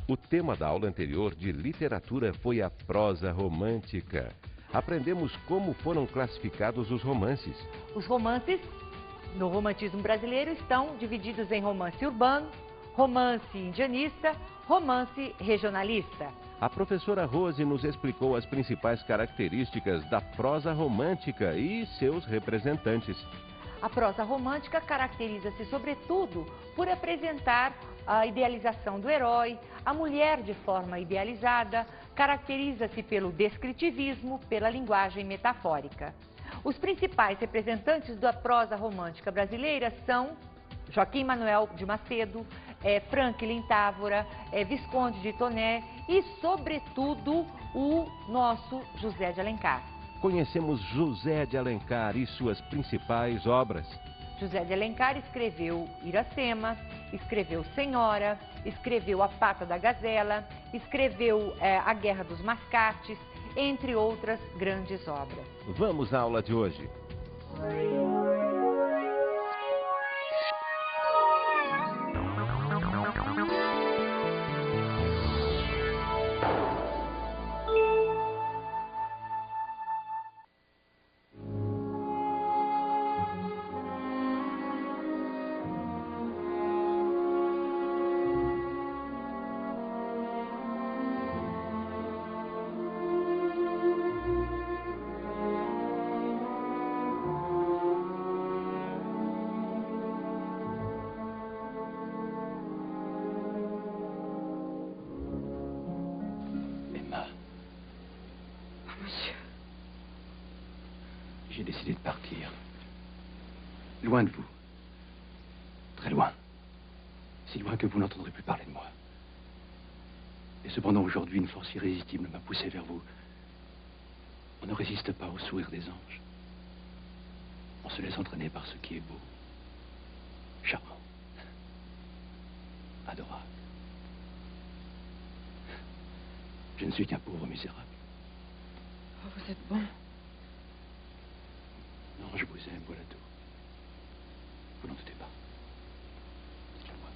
O tema da aula anterior de literatura foi a prosa romântica. Aprendemos como foram classificados os romances. Os romances, no romantismo brasileiro, estão divididos em romance urbano, romance indianista, romance regionalista. A professora Rose nos explicou as principais características da prosa romântica e seus representantes. A prosa romântica caracteriza-se, sobretudo, por apresentar a idealização do herói, a mulher de forma idealizada, caracteriza-se pelo descritivismo, pela linguagem metafórica. Os principais representantes da prosa romântica brasileira são Joaquim Manuel de Macedo, Franklin Távora, Visconde de Toné e, sobretudo, o nosso José de Alencar. Conhecemos José de Alencar e suas principais obras. José de Alencar escreveu Iracema, escreveu Senhora, escreveu A Pata da Gazela, escreveu A Guerra dos Mascates, entre outras grandes obras. Vamos à aula de hoje. J'ai décidé de partir. Loin de vous. Très loin. Si loin que vous n'entendrez plus parler de moi. Et cependant, aujourd'hui, une force irrésistible m'a poussé vers vous. On ne résiste pas au sourire des anges. On se laisse entraîner par ce qui est beau, charmant, adorable. Je ne suis qu'un pauvre misérable. Oh, vous êtes bon. Non, je vous aime, voilà tout. Vous n'en doutez pas. Dites-le-moi.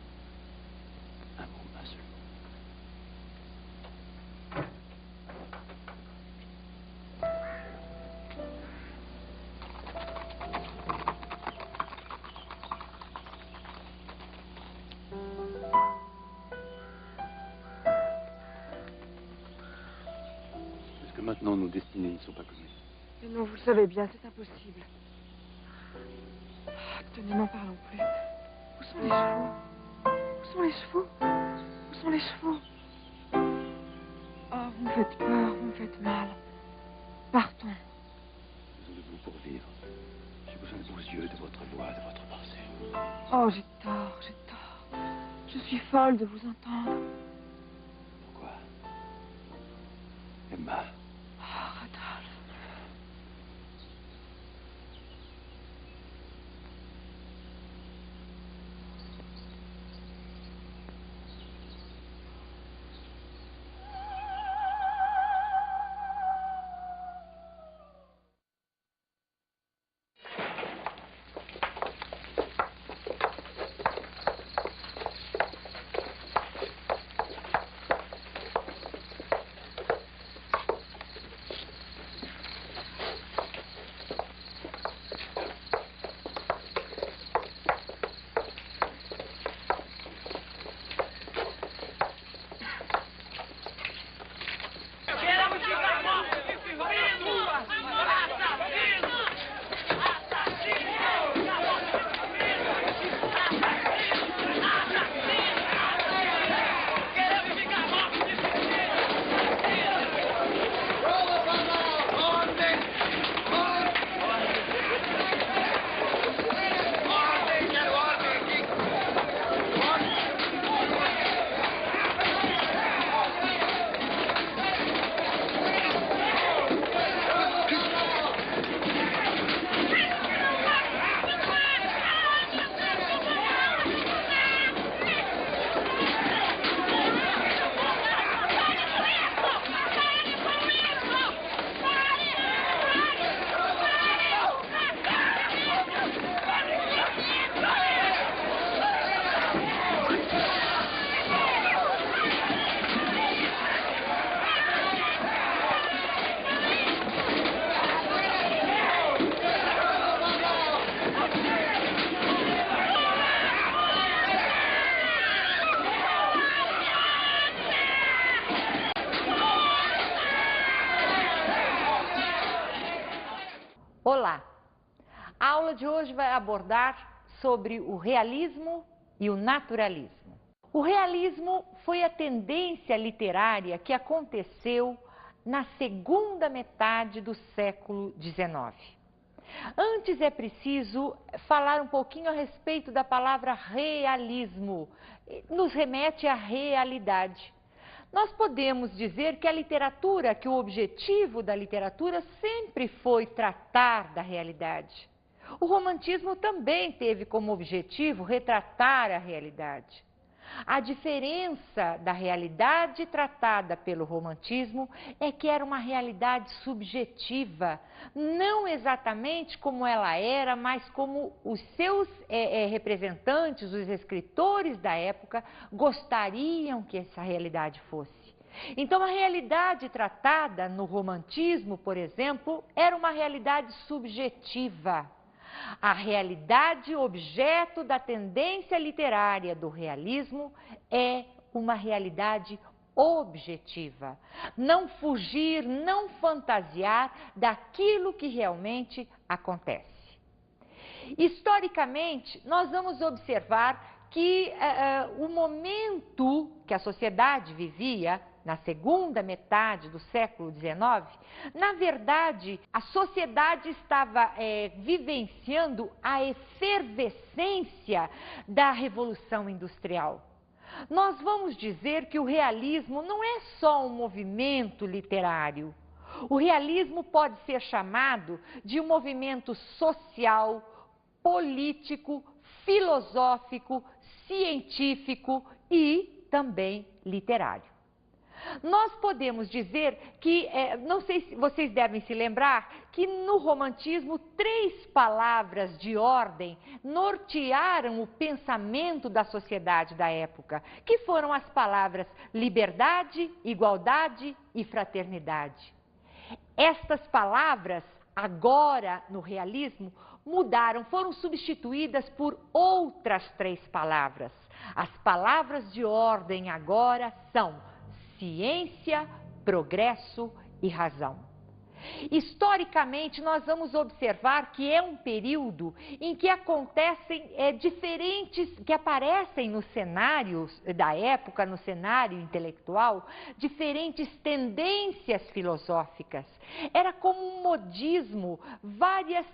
Un mot, un seul mot. Est-ce que maintenant nos destinées ne sont pas connues? Mais non, vous le savez bien, c'est impossible. Ah, tenez, n'en parlons plus. Où sont les chevaux? Où sont les chevaux? Où sont les chevaux? Oh, vous me faites peur, vous me faites mal. Partons. J'ai besoin de vous pour vivre. J'ai besoin de vos yeux, de votre voix, de votre pensée. Oh, j'ai tort, j'ai tort. Je suis folle de vous entendre. Pourquoi? Emma. Oh, Rodolphe. aula de hoje vai abordar sobre o realismo e o naturalismo. O realismo foi a tendência literária que aconteceu na segunda metade do século XIX. Antes é preciso falar um pouquinho a respeito da palavra realismo. Nos remete à realidade. Nós podemos dizer que a literatura, que o objetivo da literatura sempre foi tratar da realidade. O romantismo também teve como objetivo retratar a realidade. A diferença da realidade tratada pelo romantismo é que era uma realidade subjetiva, não exatamente como ela era, mas como os seus representantes, os escritores da época, gostariam que essa realidade fosse. Então, a realidade tratada no romantismo, por exemplo, era uma realidade subjetiva. A realidade objeto da tendência literária do realismo é uma realidade objetiva. Não fugir, não fantasiar daquilo que realmente acontece. Historicamente, nós vamos observar que o momento que a sociedade vivia, na segunda metade do século XIX, na verdade, a sociedade estava vivenciando a efervescência da Revolução Industrial. Nós vamos dizer que o realismo não é só um movimento literário. O realismo pode ser chamado de um movimento social, político, filosófico, científico e também literário. Nós podemos dizer que, não sei se vocês devem se lembrar, que no romantismo 3 palavras de ordem nortearam o pensamento da sociedade da época, que foram as palavras liberdade, igualdade e fraternidade. Estas palavras, agora no realismo, mudaram, foram substituídas por outras 3 palavras. As palavras de ordem agora são ciência, progresso e razão. Historicamente, nós vamos observar que é um período em que acontecem que aparecem nos cenários da época, no cenário intelectual, diferentes tendências filosóficas. Era como um modismo, várias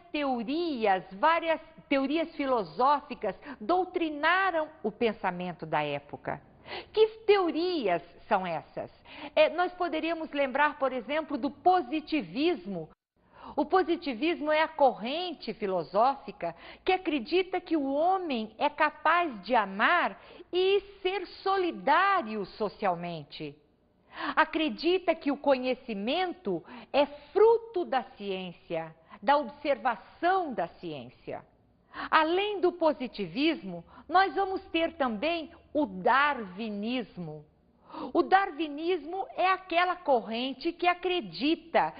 teorias filosóficas doutrinaram o pensamento da época. Que teorias são essas? Nós poderíamos lembrar, por exemplo, do positivismo. O positivismo é a corrente filosófica que acredita que o homem é capaz de amar e ser solidário socialmente. Acredita que o conhecimento é fruto da ciência, da observação da ciência. Além do positivismo, nós vamos ter também o darwinismo. O darwinismo é aquela corrente que acredita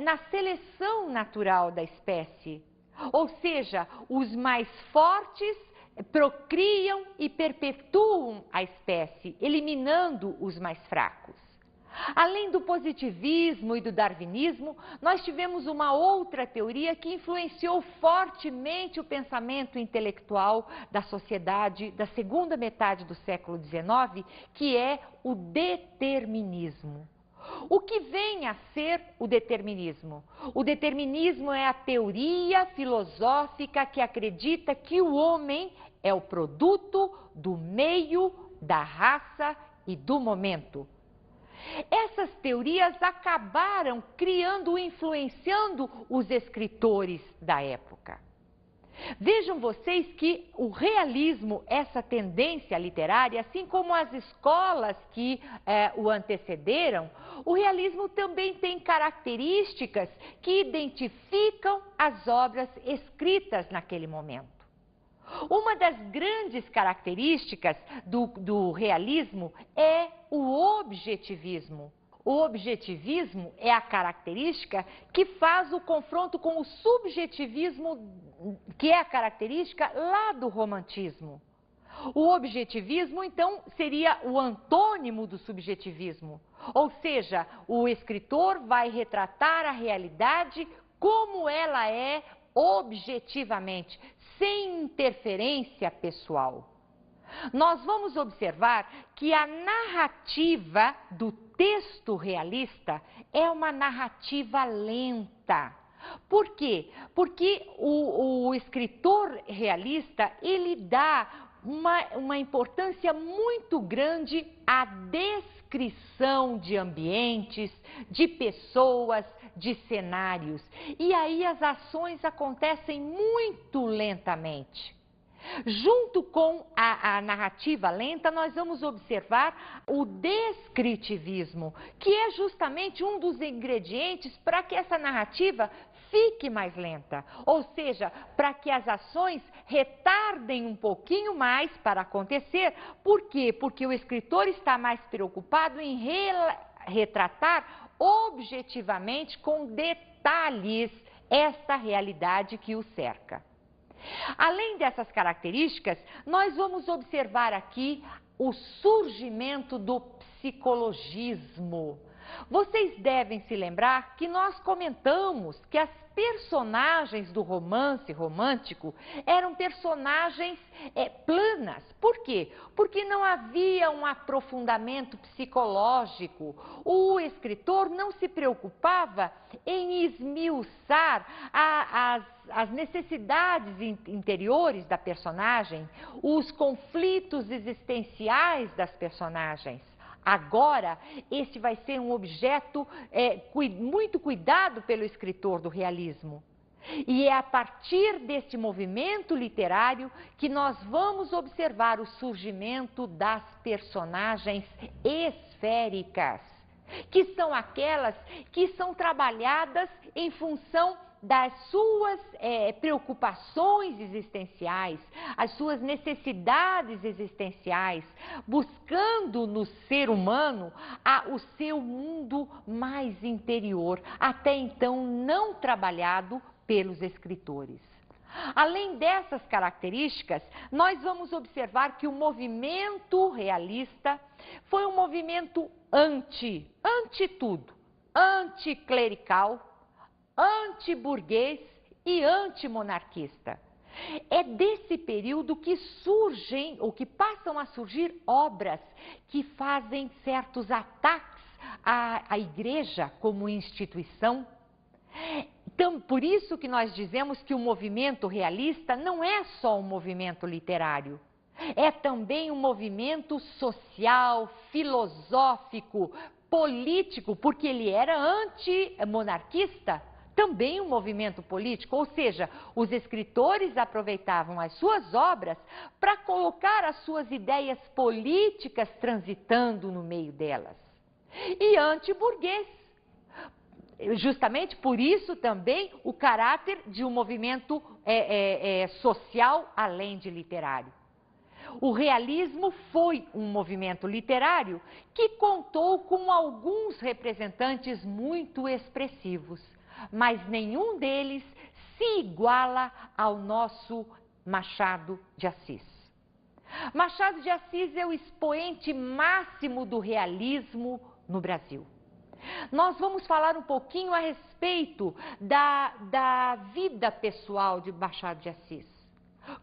na seleção natural da espécie. Ou seja, os mais fortes procriam e perpetuam a espécie, eliminando os mais fracos. Além do positivismo e do darwinismo, nós tivemos uma outra teoria que influenciou fortemente o pensamento intelectual da sociedade da segunda metade do século XIX, que é o determinismo. O que vem a ser o determinismo? O determinismo é a teoria filosófica que acredita que o homem é o produto do meio, da raça e do momento. Essas teorias acabaram criando e influenciando os escritores da época. Vejam vocês que o realismo, essa tendência literária, assim como as escolas que o antecederam, o realismo também tem características que identificam as obras escritas naquele momento. Uma das grandes características do realismo é o objetivismo. O objetivismo é a característica que faz o confronto com o subjetivismo, que é a característica lá do romantismo. O objetivismo, então, seria o antônimo do subjetivismo. Ou seja, o escritor vai retratar a realidade como ela é objetivamente, sem interferência pessoal. Nós vamos observar que a narrativa do texto realista é uma narrativa lenta. Por quê? Porque o escritor realista, ele dá uma importância muito grande à descrição de ambientes, de pessoas, de cenários. E aí as ações acontecem muito lentamente. Junto com a narrativa lenta, nós vamos observar o descritivismo, que é justamente um dos ingredientes para que essa narrativa fique mais lenta, ou seja, para que as ações retardem um pouquinho mais para acontecer. Por quê? Porque o escritor está mais preocupado em retratar objetivamente, com detalhes, esta realidade que o cerca. Além dessas características, nós vamos observar aqui o surgimento do psicologismo. Vocês devem se lembrar que nós comentamos que as personagens do romance romântico eram personagens planas. Por quê? Porque não havia um aprofundamento psicológico. O escritor não se preocupava em esmiuçar as necessidades interiores da personagem, os conflitos existenciais das personagens. Agora, esse vai ser um objeto muito cuidado pelo escritor do realismo. E é a partir deste movimento literário que nós vamos observar o surgimento das personagens esféricas, que são aquelas que são trabalhadas em função das suas preocupações existenciais, as suas necessidades existenciais, buscando no ser humano o seu mundo mais interior, até então não trabalhado pelos escritores. Além dessas características, nós vamos observar que o movimento realista foi um movimento anti tudo, anticlerical, antiburguês e antimonarquista. É desse período que surgem, ou que passam a surgir, obras que fazem certos ataques à igreja como instituição. Então, por isso que nós dizemos que o movimento realista não é só um movimento literário. É também um movimento social, filosófico, político, porque ele era antimonarquista. Também um movimento político, ou seja, os escritores aproveitavam as suas obras para colocar as suas ideias políticas transitando no meio delas. E antiburguês. Justamente por isso também o caráter de um movimento social além de literário. O realismo foi um movimento literário que contou com alguns representantes muito expressivos, mas nenhum deles se iguala ao nosso Machado de Assis. Machado de Assis é o expoente máximo do realismo no Brasil. Nós vamos falar um pouquinho a respeito da vida pessoal de Machado de Assis.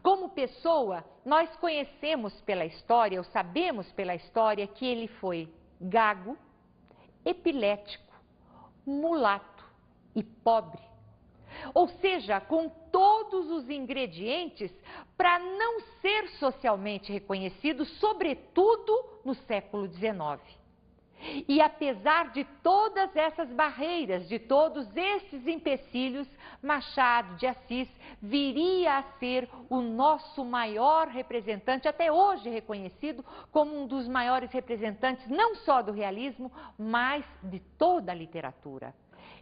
Como pessoa, nós conhecemos pela história, ou sabemos pela história, que ele foi gago, epilético, mulato e pobre. Ou seja, com todos os ingredientes para não ser socialmente reconhecido, sobretudo no século XIX. E apesar de todas essas barreiras, de todos esses empecilhos, Machado de Assis viria a ser o nosso maior representante, até hoje reconhecido como um dos maiores representantes não só do realismo, mas de toda a literatura.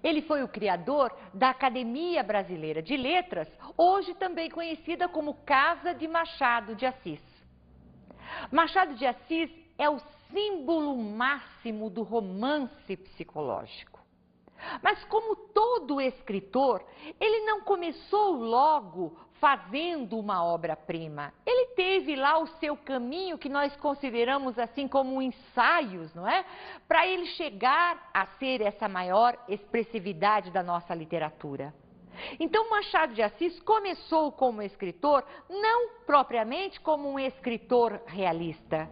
Ele foi o criador da Academia Brasileira de Letras, hoje também conhecida como Casa de Machado de Assis. Machado de Assis é o símbolo máximo do romance psicológico. Mas como todo escritor, ele não começou logo fazendo uma obra-prima. Ele teve lá o seu caminho, que nós consideramos assim como ensaios, não é? Para ele chegar a ser essa maior expressividade da nossa literatura. Então, Machado de Assis começou como escritor, não propriamente como um escritor realista.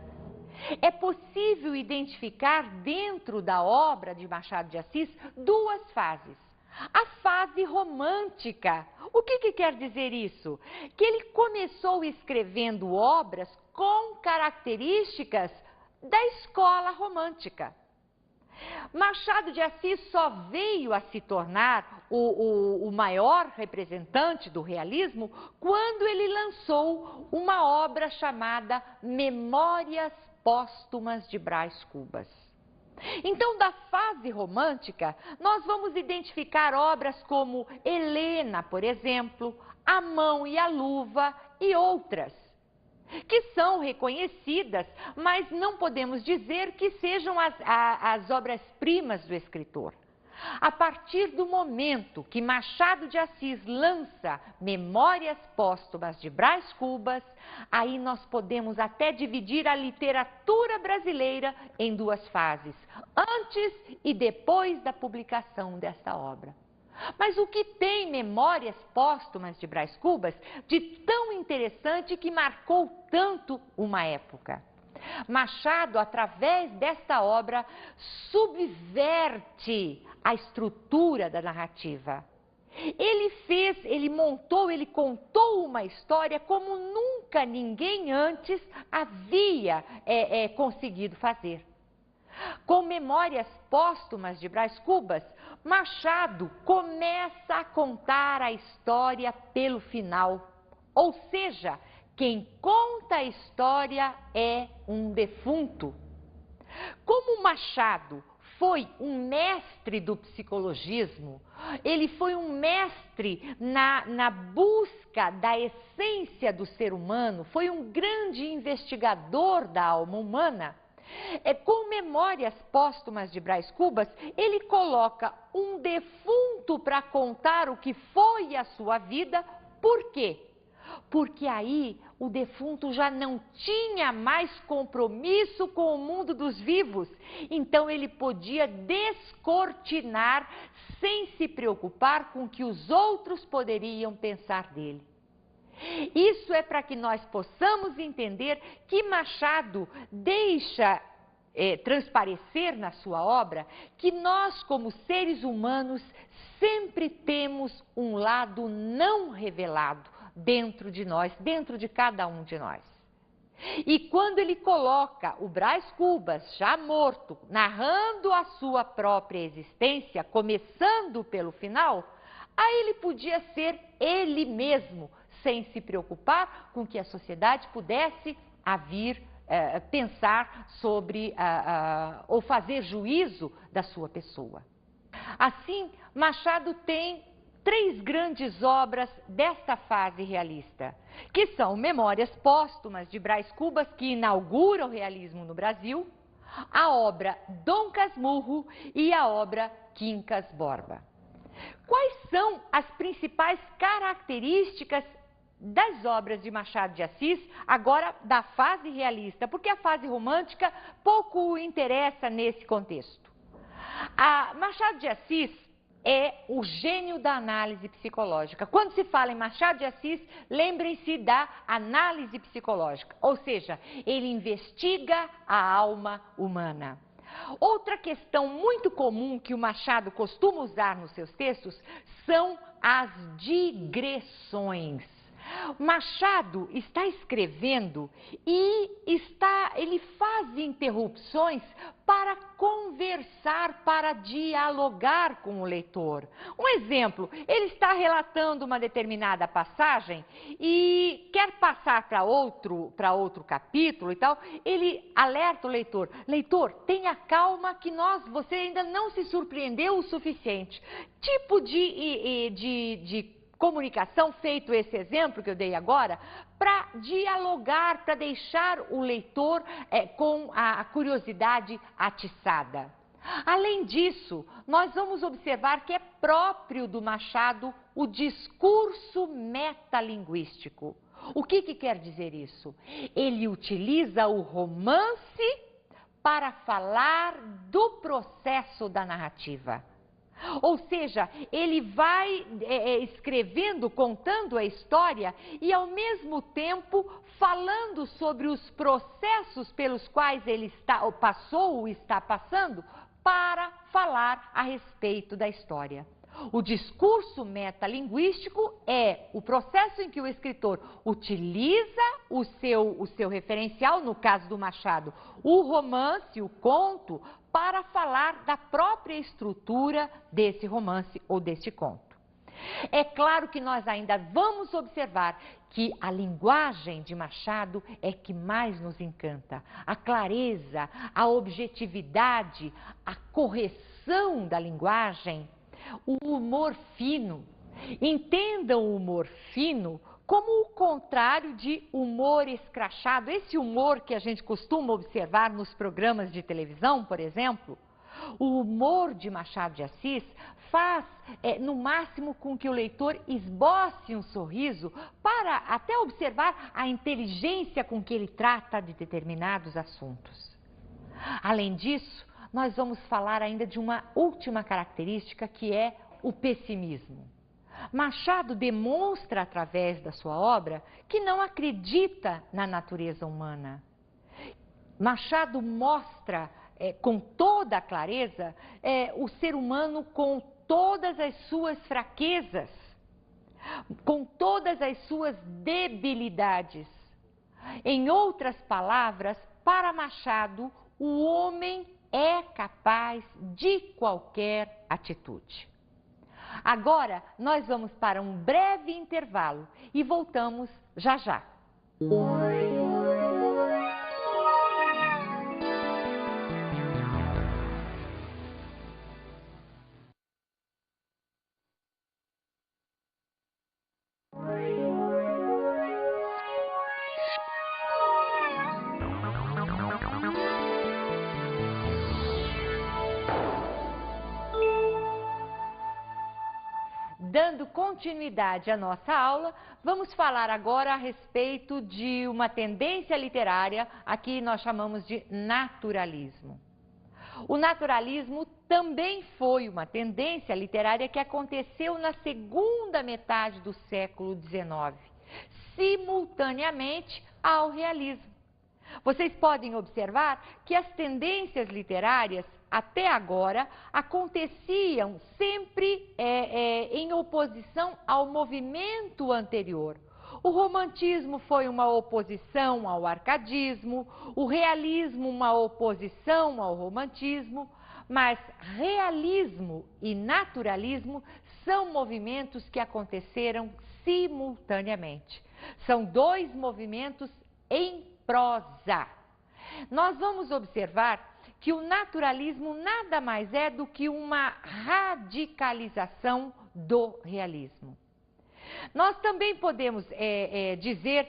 É possível identificar dentro da obra de Machado de Assis duas fases. A fase romântica. O que quer dizer isso? Que ele começou escrevendo obras com características da escola romântica. Machado de Assis só veio a se tornar o maior representante do realismo quando ele lançou uma obra chamada Memórias Póstumas de Brás Cubas. Então, da fase romântica, nós vamos identificar obras como Helena, por exemplo, A Mão e a Luva e outras, que são reconhecidas, mas não podemos dizer que sejam as obras-primas do escritor. A partir do momento que Machado de Assis lança Memórias Póstumas de Brás Cubas, aí nós podemos até dividir a literatura brasileira em duas fases, antes e depois da publicação desta obra. Mas o que tem Memórias Póstumas de Brás Cubas de tão interessante que marcou tanto uma época? Machado, através desta obra, subverte a estrutura da narrativa. Ele contou uma história como nunca ninguém antes havia conseguido fazer. Com Memórias Póstumas de Brás Cubas, Machado começa a contar a história pelo final, ou seja, quem conta a história é um defunto. Como Machado foi um mestre do psicologismo, ele foi um mestre na busca da essência do ser humano, foi um grande investigador da alma humana. Com Memórias Póstumas de Brás Cubas, ele coloca um defunto para contar o que foi a sua vida. Por quê? Porque aí o defunto já não tinha mais compromisso com o mundo dos vivos. Então ele podia descortinar sem se preocupar com o que os outros poderiam pensar dele. Isso é para que nós possamos entender que Machado deixa transparecer na sua obra que nós, como seres humanos, sempre temos um lado não revelado dentro de nós, dentro de cada um de nós. E quando ele coloca o Brás Cubas, já morto, narrando a sua própria existência, começando pelo final, aí ele podia ser ele mesmo, sem se preocupar com que a sociedade pudesse vir pensar sobre ou fazer juízo da sua pessoa. Assim, Machado tem três grandes obras desta fase realista, que são Memórias Póstumas de Brás Cubas, que inaugura o realismo no Brasil, a obra Dom Casmurro e a obra Quincas Borba. Quais são as principais características das obras de Machado de Assis, agora da fase realista, porque a fase romântica pouco interessa nesse contexto? Machado de Assis é o gênio da análise psicológica. Quando se fala em Machado de Assis, lembrem-se da análise psicológica, ou seja, ele investiga a alma humana. Outra questão muito comum que o Machado costuma usar nos seus textos são as digressões. Machado está escrevendo e ele faz interrupções para conversar, para dialogar com o leitor. Um exemplo, ele está relatando uma determinada passagem e quer passar para outro capítulo e tal, ele alerta o leitor: leitor, tenha calma que você ainda não se surpreendeu o suficiente. Tipo de comunicação, feito esse exemplo que eu dei agora, para dialogar, para deixar o leitor com a curiosidade atiçada. Além disso, nós vamos observar que é próprio do Machado o discurso metalinguístico. O que quer dizer isso? Ele utiliza o romance para falar do processo da narrativa. Ou seja, ele vai escrevendo, contando a história e, ao mesmo tempo, falando sobre os processos pelos quais ele passou ou está passando para falar a respeito da história. O discurso metalinguístico é o processo em que o escritor utiliza o seu referencial, no caso do Machado, o romance, o conto, para falar da própria estrutura desse romance ou deste conto. É claro que nós ainda vamos observar que a linguagem de Machado é que mais nos encanta. A clareza, a objetividade, a correção da linguagem, o humor fino. Entendam o humor fino como o contrário de humor escrachado. Esse humor que a gente costuma observar nos programas de televisão, por exemplo. O humor de Machado de Assis faz, no máximo, com que o leitor esboce um sorriso para até observar a inteligência com que ele trata de determinados assuntos. Além disso, nós vamos falar ainda de uma última característica, que é o pessimismo. Machado demonstra, através da sua obra, que não acredita na natureza humana. Machado mostra, com toda a clareza, o ser humano com todas as suas fraquezas, com todas as suas debilidades. Em outras palavras, para Machado, o homem é capaz de qualquer atitude. Agora, nós vamos para um breve intervalo e voltamos já já. Dando continuidade à nossa aula, vamos falar agora a respeito de uma tendência literária, aqui nós chamamos de naturalismo. O naturalismo também foi uma tendência literária que aconteceu na segunda metade do século XIX, simultaneamente ao realismo. Vocês podem observar que as tendências literárias até agora aconteciam sempre em oposição ao movimento anterior. O romantismo foi uma oposição ao arcadismo, o realismo uma oposição ao romantismo, mas realismo e naturalismo são movimentos que aconteceram simultaneamente. São dois movimentos em prosa. Nós vamos observar que o naturalismo nada mais é do que uma radicalização do realismo. Nós também podemos dizer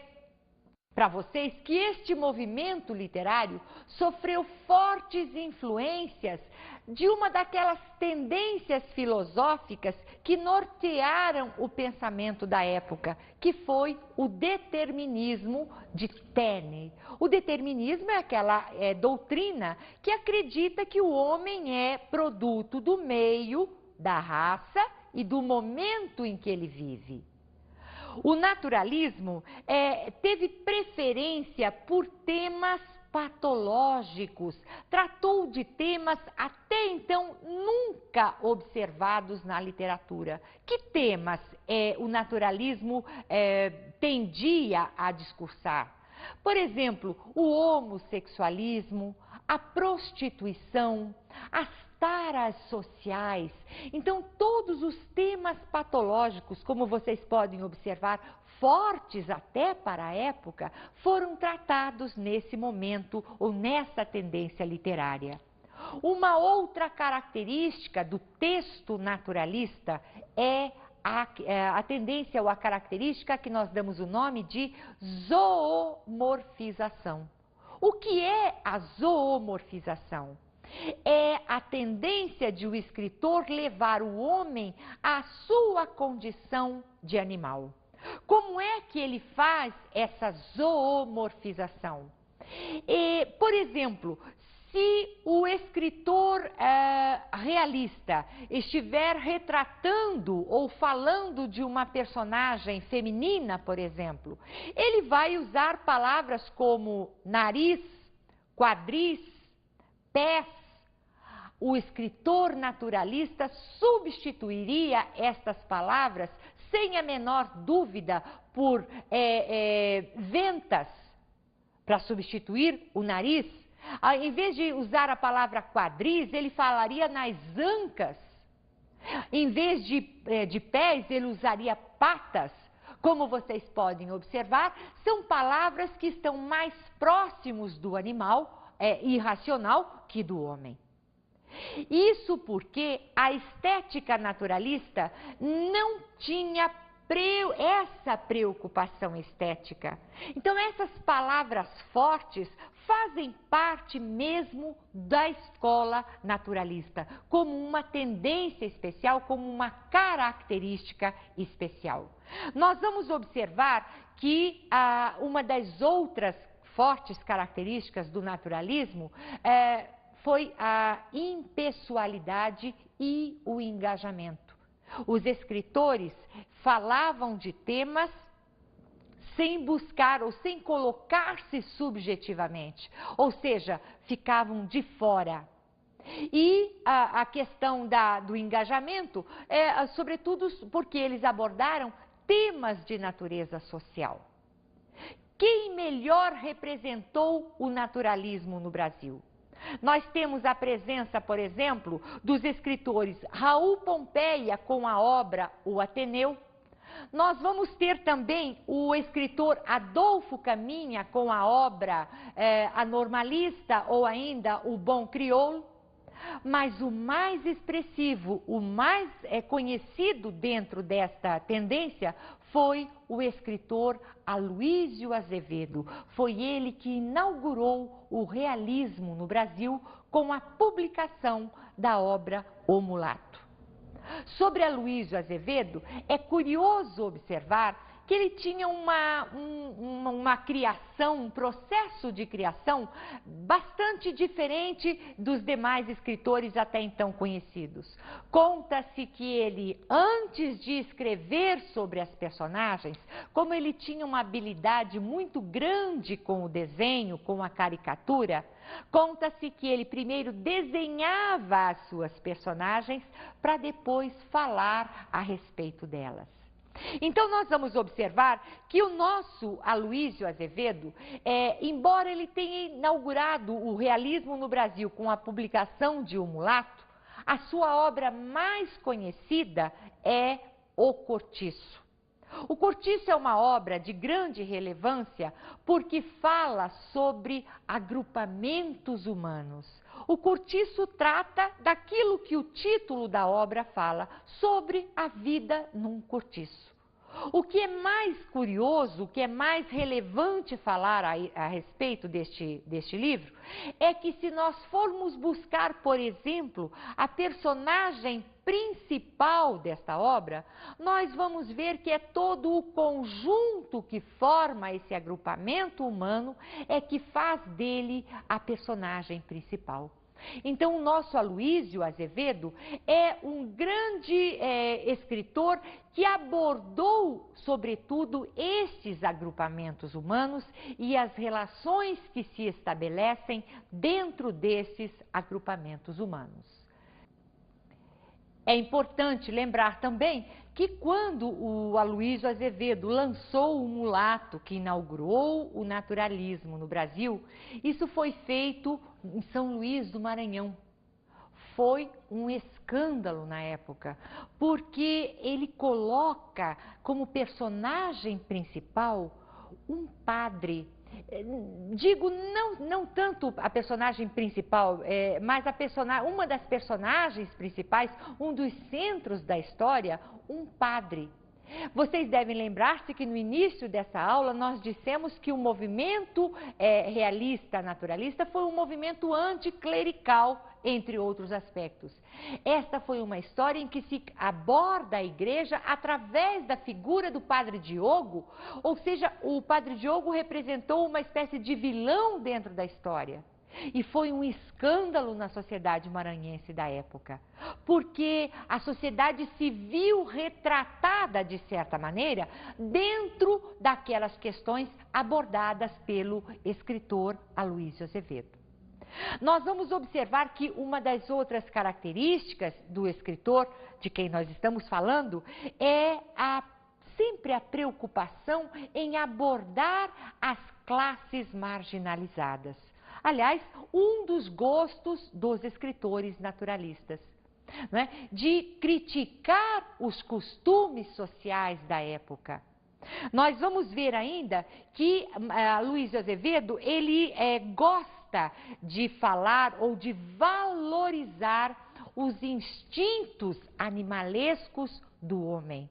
para vocês que este movimento literário sofreu fortes influências de uma daquelas tendências filosóficas que nortearam o pensamento da época, que foi o determinismo de Taine. O determinismo é aquela doutrina que acredita que o homem é produto do meio, da raça e do momento em que ele vive. O naturalismo teve preferência por temas patológicos, tratou de temas até então nunca observados na literatura. Que temas o naturalismo tendia a discursar? Por exemplo, o homossexualismo, a prostituição, as taras sociais. Então, todos os temas patológicos, como vocês podem observar, fortes até para a época, foram tratados nesse momento ou nessa tendência literária. Uma outra característica do texto naturalista é a tendência ou a característica que nós damos o nome de zoomorfização. O que é a zoomorfização? É a tendência de o escritor levar o homem à sua condição de animal. Como é que ele faz essa zoomorfização? Por exemplo, Se o escritor realista estiver retratando ou falando de uma personagem feminina, por exemplo, ele vai usar palavras como nariz, quadris, pés. O escritor naturalista substituiria estas palavras, sem a menor dúvida, por ventas, para substituir o nariz. Em vez de usar a palavra quadris, ele falaria nas ancas. Em vez de pés, ele usaria patas. Como vocês podem observar, são palavras que estão mais próximos do animal irracional que do homem. Isso porque a estética naturalista não tinha essa preocupação estética. Então, essas palavras fortes fazem parte mesmo da escola naturalista, como uma tendência especial, como uma característica especial. Nós vamos observar que uma das outras fortes características do naturalismo foi a impessoalidade e o engajamento. Os escritores falavam de temas sem buscar ou sem colocar-se subjetivamente, ou seja, ficavam de fora. E a questão do engajamento sobretudo porque eles abordaram temas de natureza social. Quem melhor representou o naturalismo no Brasil? Nós temos a presença, por exemplo, dos escritores Raul Pompeia com a obra O Ateneu. Nós vamos ter também o escritor Adolfo Caminha com a obra A Normalista ou ainda O Bom Crioulo. Mas o mais expressivo, o mais conhecido dentro desta tendência foi o escritor Aloísio Azevedo. Foi ele que inaugurou o realismo no Brasil com a publicação da obra O Mulato. Sobre Aloísio Azevedo, é curioso observar que ele tinha uma criação, um processo de criação bastante diferente dos demais escritores até então conhecidos. Conta-se que ele, antes de escrever sobre as personagens, como ele tinha uma habilidade muito grande com o desenho, com a caricatura, conta-se que ele primeiro desenhava as suas personagens para depois falar a respeito delas. Então, nós vamos observar que o nosso Aloísio Azevedo, embora ele tenha inaugurado o realismo no Brasil com a publicação de O Mulato, a sua obra mais conhecida é O Cortiço. O Cortiço é uma obra de grande relevância porque fala sobre agrupamentos humanos. O Cortiço trata daquilo que o título da obra fala, sobre a vida num cortiço. O que é mais curioso, o que é mais relevante falar a respeito deste livro, é que se nós formos buscar, por exemplo, a personagem principal desta obra, nós vamos ver que é todo o conjunto que forma esse agrupamento humano que faz dele a personagem principal. Então, o nosso Aloísio Azevedo é um grande escritor que abordou, sobretudo, estes agrupamentos humanos e as relações que se estabelecem dentro desses agrupamentos humanos. É importante lembrar também que quando o Aloísio Azevedo lançou O Mulato, que inaugurou o naturalismo no Brasil, isso foi feito em São Luís do Maranhão. Foi um escândalo na época, porque ele coloca como personagem principal um padre. Digo, não tanto a personagem principal, mas uma das personagens principais, um dos centros da história, um padre. Vocês devem lembrar-se que no início dessa aula nós dissemos que o movimento realista, naturalista, foi um movimento anticlerical, entre outros aspectos. Esta foi uma história em que se aborda a igreja através da figura do Padre Diogo, ou seja, o Padre Diogo representou uma espécie de vilão dentro da história. E foi um escândalo na sociedade maranhense da época, porque a sociedade se viu retratada, de certa maneira, dentro daquelas questões abordadas pelo escritor Aloysio Azevedo. Nós vamos observar que uma das outras características do escritor de quem nós estamos falando é sempre a preocupação em abordar as classes marginalizadas. Aliás, um dos gostos dos escritores naturalistas, não é? De criticar os costumes sociais da época. Nós vamos ver ainda que Aloysio Azevedo, ele gosta de falar ou de valorizar os instintos animalescos do homem.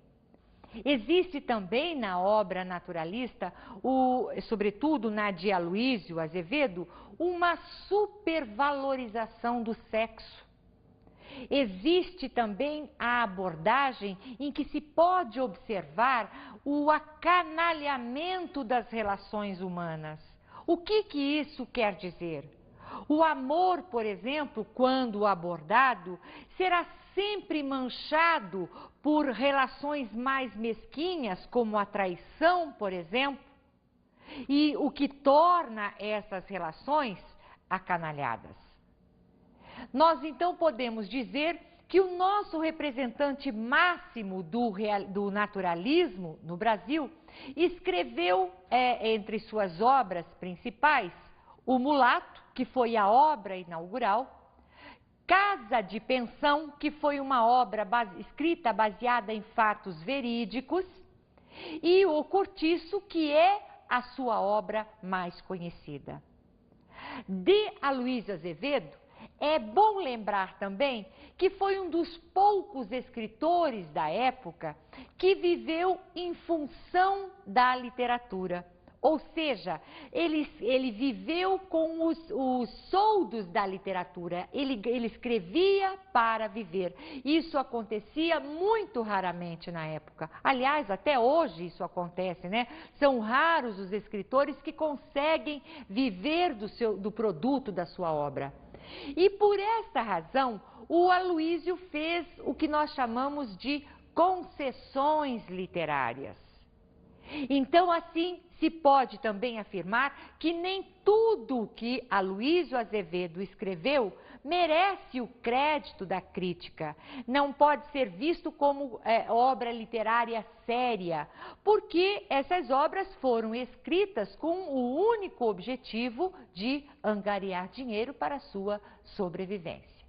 Existe também na obra naturalista, sobretudo na de Aloysio Azevedo, uma supervalorização do sexo. Existe também a abordagem em que se pode observar o acanalhamento das relações humanas. O que isso quer dizer? O amor, por exemplo, quando abordado, será sempre manchado por relações mais mesquinhas, como a traição, por exemplo, e o que torna essas relações acanalhadas. Nós, então, podemos dizer que o nosso representante máximo do naturalismo no Brasil escreveu, entre suas obras principais, O Mulato, que foi a obra inaugural, Casa de Pensão, que foi uma obra escrita baseada em fatos verídicos, e O Cortiço, que é a sua obra mais conhecida. De Aloysio Azevedo, é bom lembrar também que foi um dos poucos escritores da época que viveu em função da literatura. Ou seja, ele viveu com os soldos da literatura, ele escrevia para viver. Isso acontecia muito raramente na época. Aliás, até hoje isso acontece, né? São raros os escritores que conseguem viver do produto da sua obra. E por esta razão, o Aloysio fez o que nós chamamos de concessões literárias. Então, assim, se pode também afirmar que nem tudo que Aloysio Azevedo escreveu merece o crédito da crítica. Não pode ser visto como obra literária séria, porque essas obras foram escritas com o único objetivo de angariar dinheiro para a sua sobrevivência.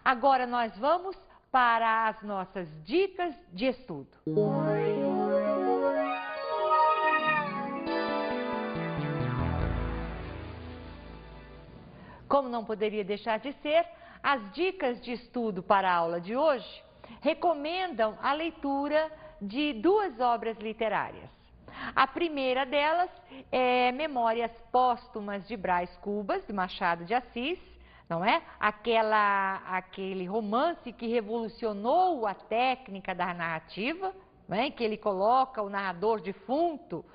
Agora nós vamos para as nossas dicas de estudo. Como não poderia deixar de ser, as dicas de estudo para a aula de hoje recomendam a leitura de duas obras literárias. A primeira delas é Memórias Póstumas de Brás Cubas, de Machado de Assis, não é? Aquele romance que revolucionou a técnica da narrativa, não é? Que ele coloca o narrador defunto,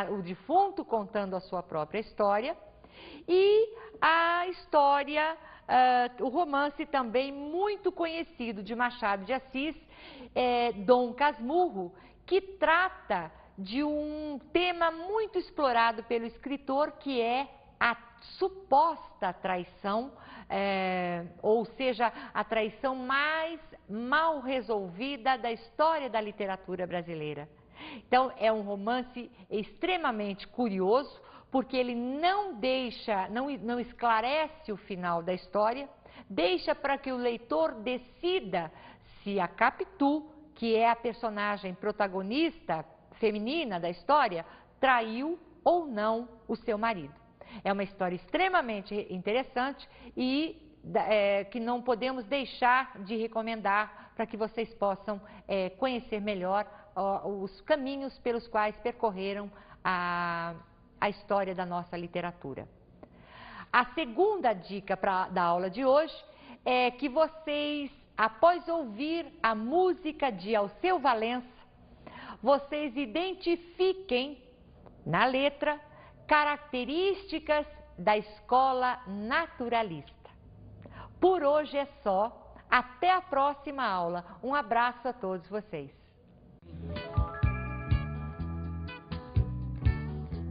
o defunto contando a sua própria história. E a história, o romance também muito conhecido de Machado de Assis, Dom Casmurro, que trata de um tema muito explorado pelo escritor, que é a suposta traição, ou seja, a traição mais mal resolvida da história da literatura brasileira. Então, é um romance extremamente curioso, porque ele não esclarece o final da história, deixa para que o leitor decida se a Capitu, que é a personagem protagonista feminina da história, traiu ou não o seu marido. É uma história extremamente interessante e que não podemos deixar de recomendar para que vocês possam conhecer melhor os caminhos pelos quais percorreram a história da nossa literatura. A segunda dica da aula de hoje é que vocês, após ouvir a música de Alceu Valença, vocês identifiquem na letra características da Escola Naturalista. Por hoje é só. Até a próxima aula. Um abraço a todos vocês.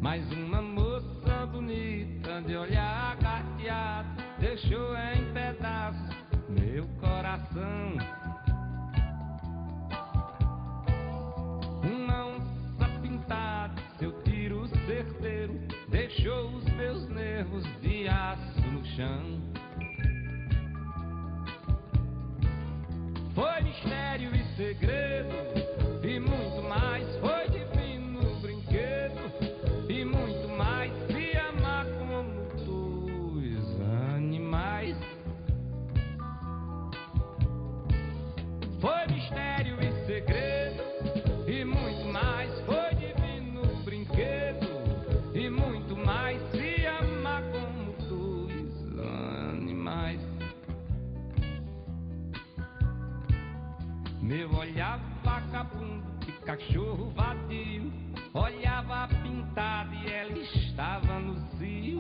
Mais uma moça bonita de olhar carteado deixou em pedaços meu coração. Uma onça pintada, seu tiro certeiro deixou os meus nervos de aço no chão. Foi mistério e segredo e muito mais. Foi divino brinquedo e muito mais. Se amar como dois animais. Foi mistério e segredo e muito mais. Foi divino brinquedo e muito mais. Se amar como dois animais. Meu olhar vagabundo de cachorro vadio olhava pintada e ela estava no cio.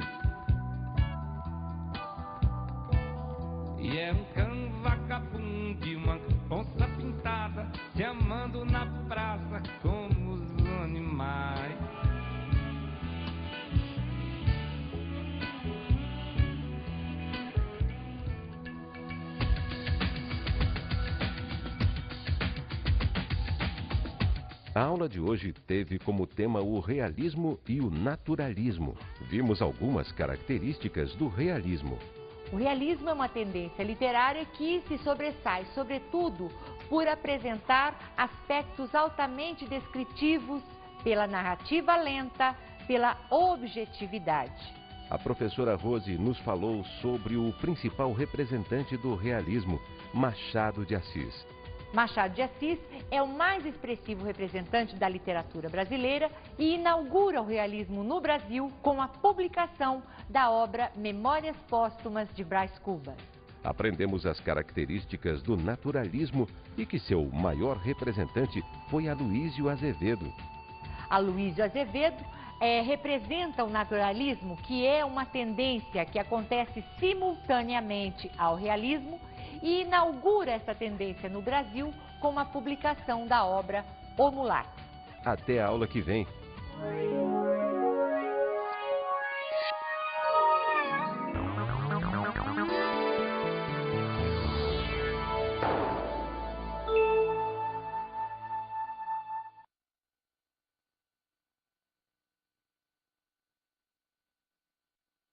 E é um cão vagabundo e uma onça pintada se amando na praça como os animais. A aula de hoje teve como tema o realismo e o naturalismo. Vimos algumas características do realismo. O realismo é uma tendência literária que se sobressai, sobretudo, por apresentar aspectos altamente descritivos, pela narrativa lenta, pela objetividade. A professora Rose nos falou sobre o principal representante do realismo, Machado de Assis. Machado de Assis é o mais expressivo representante da literatura brasileira e inaugura o realismo no Brasil com a publicação da obra Memórias Póstumas de Brás Cubas. Aprendemos as características do naturalismo e que seu maior representante foi Aloísio Azevedo. Aloísio Azevedo representa o naturalismo, que é uma tendência que acontece simultaneamente ao realismo, e inaugura essa tendência no Brasil com a publicação da obra O Mulato. Até a aula que vem.